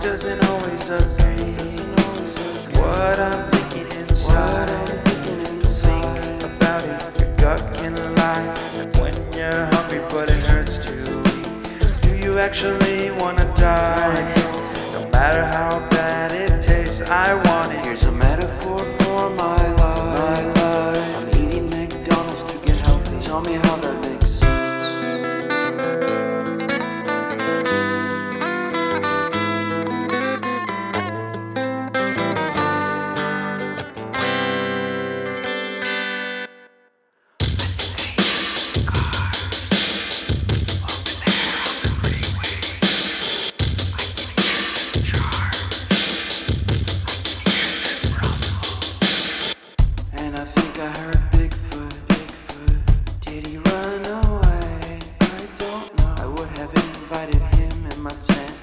doesn't always agree. What I'm thinking inside, think about it, your gut can lie. And when you're hungry but it hurts to eat, do you actually wanna die? No matter how bad it tastes, I want it. Here's a metaphor for my life. I'm eating McDonald's to get healthy. Tell me how that makes sense. And I think I heard Bigfoot. Did he run away? I don't know. I would have invited him in my tent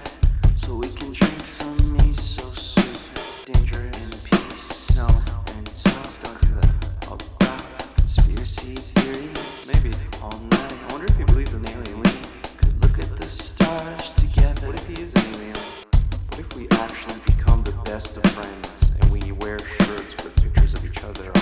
so we can drink some miso soup. It's dangerous. In peace. No. And talk. Don't do that. About conspiracy theories. Maybe all night. I wonder if he believes in alien. We could look at the stars together. What if he is an alien? What if we actually become the best of friends and we wear shirts with pictures of each other on them?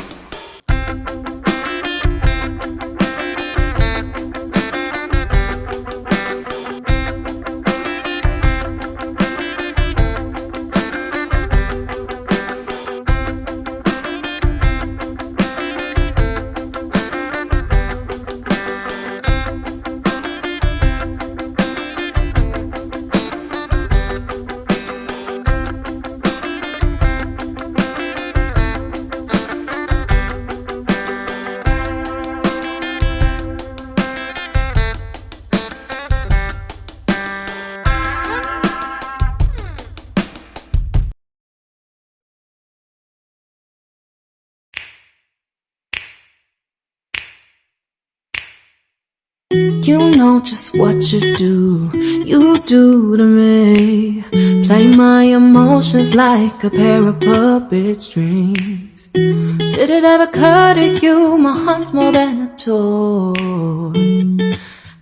You know just what you do to me. Play my emotions like a pair of puppet strings. Did it ever occur to you my heart's more than a toy?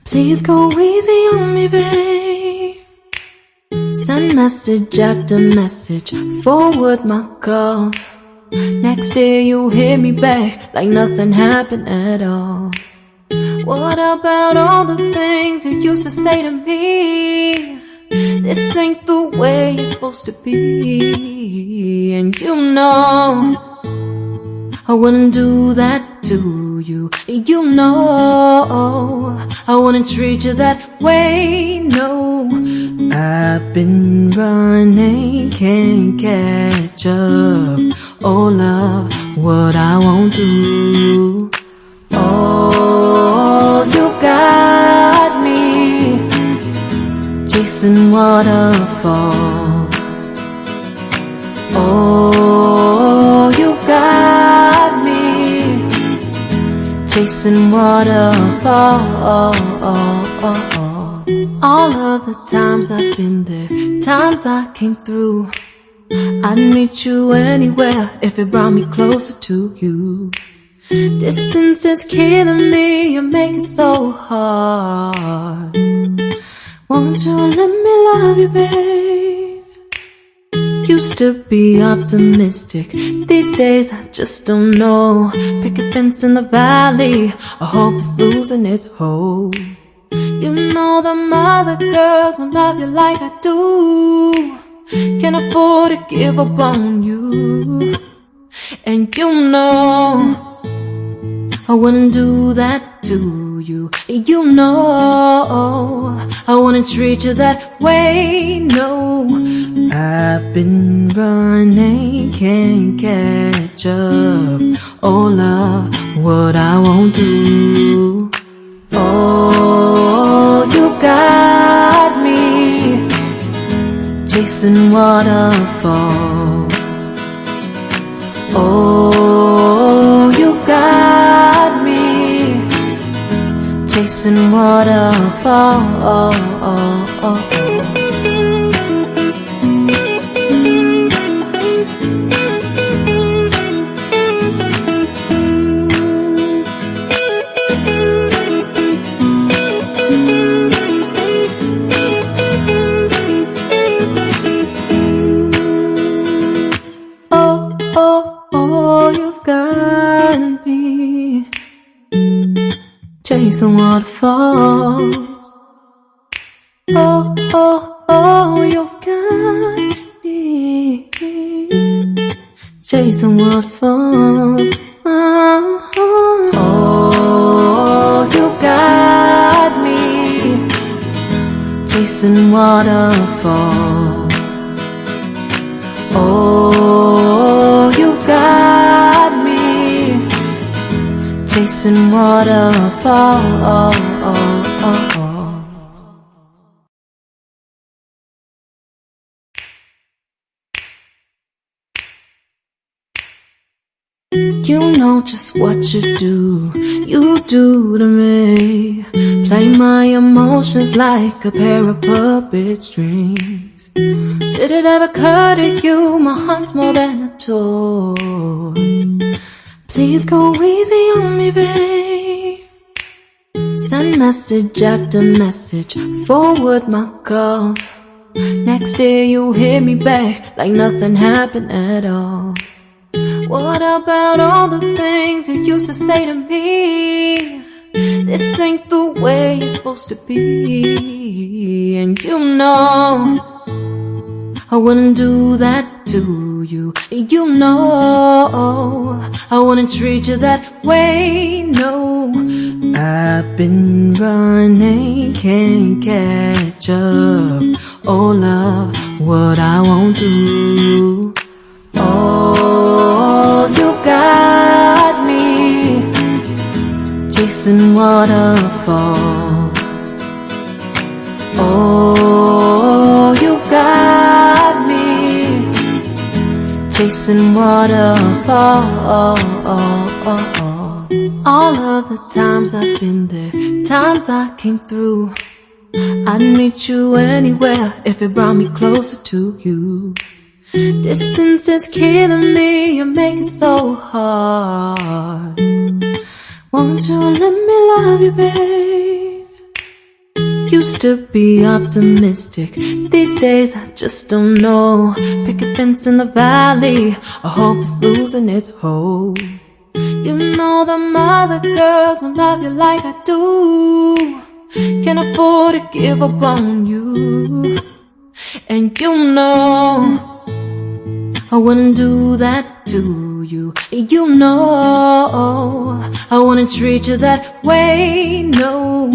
Please go easy on me, babe. Send message after message, forward my calls. Next day you hit me back like nothing happened at all. What about all the things you used to say to me? This ain't the way it's supposed to be. And you know I wouldn't do that to you. You know I wouldn't treat you that way, no. I've been running, can't catch up. Oh love, what I won't do. Oh, you got me chasing waterfalls. Oh, you got me chasing waterfalls. All of the times I've been there, times I came through, I'd meet you anywhere if it brought me closer to you. Distance is killing me, you make it so hard. Won't you let me love you, babe? Used to be optimistic, these days I just don't know. Pick a fence in the valley, I hope it's losing its hold. You know them other girls won't love you like I do. Can't afford to give up on you. And you know I wouldn't do that to you. You know I wouldn't treat you that way, no. I've been running, can't catch up. Oh love, what I won't do. Oh, you got me chasing waterfalls. Oh, you got me chasing waterfalls. chasing waterfalls. Oh, oh, oh, you got me chasing waterfalls. Oh, oh, you got me chasing waterfalls. Oh, you got me chasing waterfalls. You know just what you do to me. Play my emotions like a pair of puppet strings. Did it ever occur to you my heart's more than a toy? Please go easy on me, babe. Send message after message, forward my calls. Next day you hit me back like nothing happened at all. What about all the things you used to say to me? This ain't the way it's supposed to be. And you know I wouldn't do that to you. You know I wouldn't treat you that way, no. I've been running, can't catch up. Oh love, what I won't do. Oh, you got me chasing waterfalls. Oh, you got me chasing waterfalls. All of the times I've been there, times I came through, I'd meet you anywhere if it brought me closer to you. Distance is killing me, you make it so hard. Won't you let me love you, babe? Used to be optimistic, these days I just don't know. Pick a fence in the valley, I hope it's losing its hold. You know them other girls won't love you like I do. Can't afford to give up on you. And you know I wouldn't do that to you. You know I wouldn't treat you that way, no.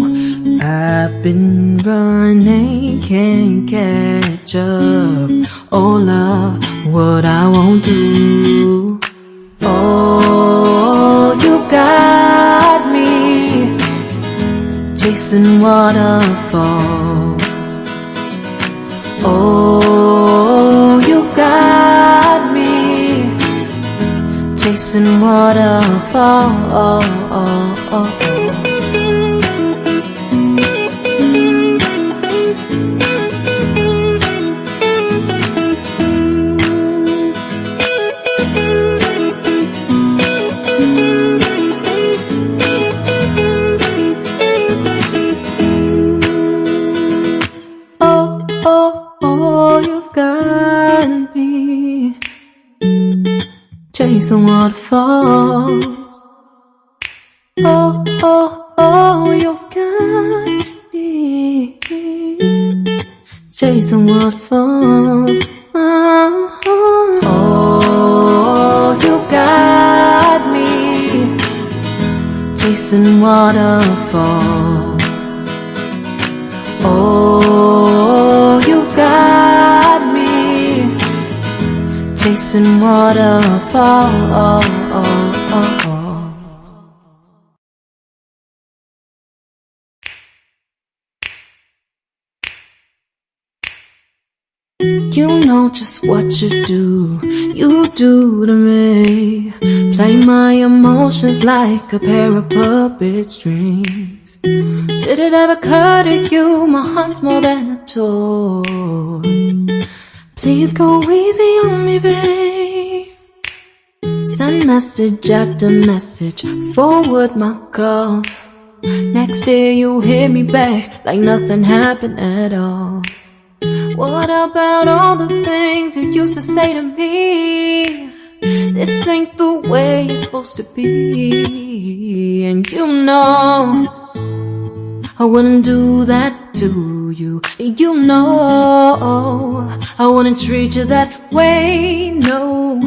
I've been running, can't catch up. Oh love, what I won't do. Oh, you got me chasing waterfalls. Oh, you got me chasing waterfalls. Chasing waterfalls. Oh, oh, oh, you've got me chasing waterfalls. Oh, oh, you got me chasing waterfalls. Oh, you got me chasing waterfalls. You know just what you do to me. Play my emotions like a pair of puppet strings. Did it ever occur to you my heart's more than a toy? Please go easy on me, babe. Send message after message, forward my calls. Next day you hit me back like nothing happened at all. What about all the things you used to say to me? This ain't the way it's supposed to be. And you know I wouldn't do that to you. You know, I wouldn't treat you that way, no.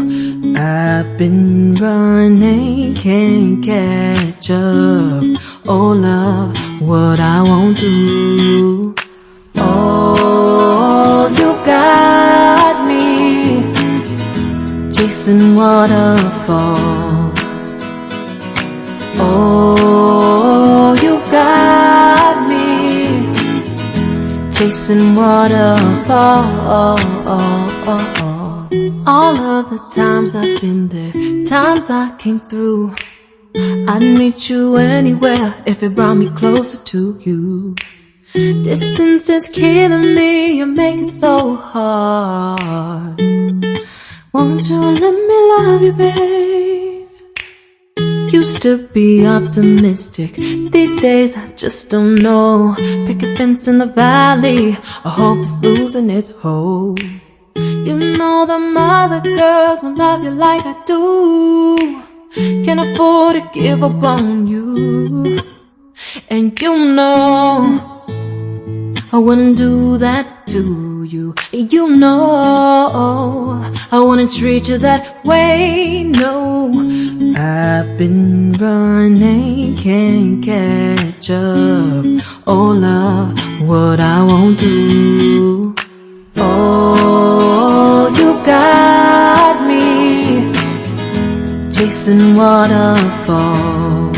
I've been running, can't catch up. Oh love, what I won't do. Oh, you got me chasing waterfall. Oh, you got me chasing waterfall. All of the times I've been there, times I came through, I'd meet you anywhere if it brought me closer to you. Distance is killing me, you make it so hard. Won't you let me love you, babe? Used to be optimistic, these days I just don't know. Pick a fence in the valley, I hope it's losing its hold. You know them other girls won't love you like I do. Can't afford to give up on you. And you know I wouldn't do that to you. You know I wouldn't treat you that way, no. I've been running, can't catch up. Oh love, what I won't do. Oh, you got me chasing waterfall.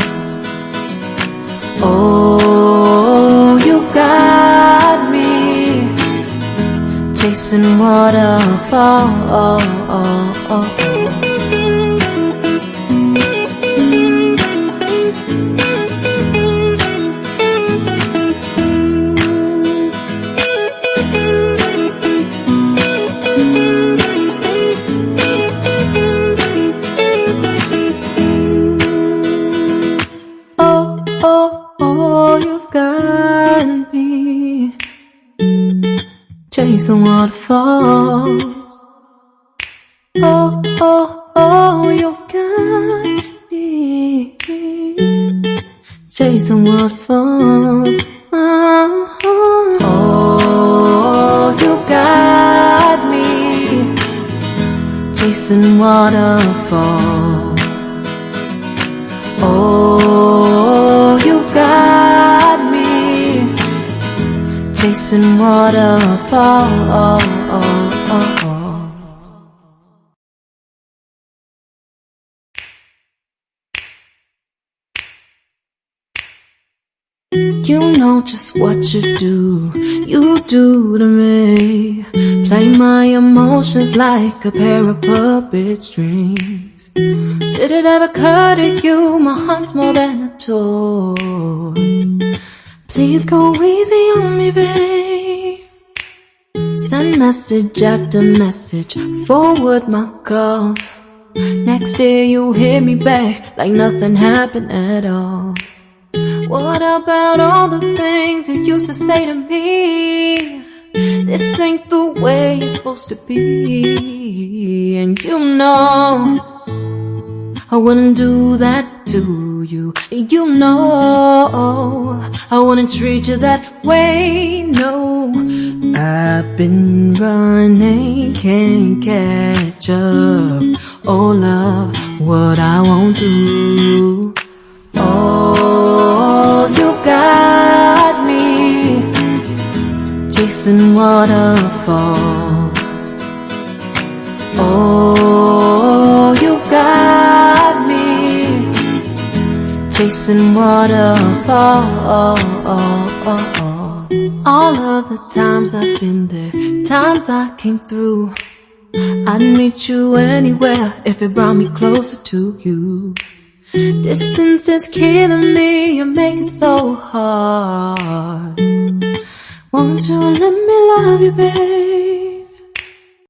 Oh, you got me chasing waterfall. Chasing waterfalls. Oh, oh, oh, you've got me chasing waterfalls. Oh, oh, you got me chasing waterfalls. Oh, you got me chasing waterfalls. You know just what you do to me. Play my emotions like a pair of puppet strings. Did it ever occur to you my heart's more than a toy? Please go easy on me, babe. Send message after message, forward my calls. Next day you hit me back like nothing happened at all. What about all the things you used to say to me? This ain't the way it's supposed to be. And you know I wouldn't do that to you. You know I wouldn't treat you that way, no. I've been running, can't catch up. Oh love, what I won't do. Oh, you got me chasing waterfall. Oh, you got me chasing waterfall. All of the times I've been there, times I came through, I'd meet you anywhere if it brought me closer to you. Distance is killing me, you make it so hard. Won't you let me love you, babe?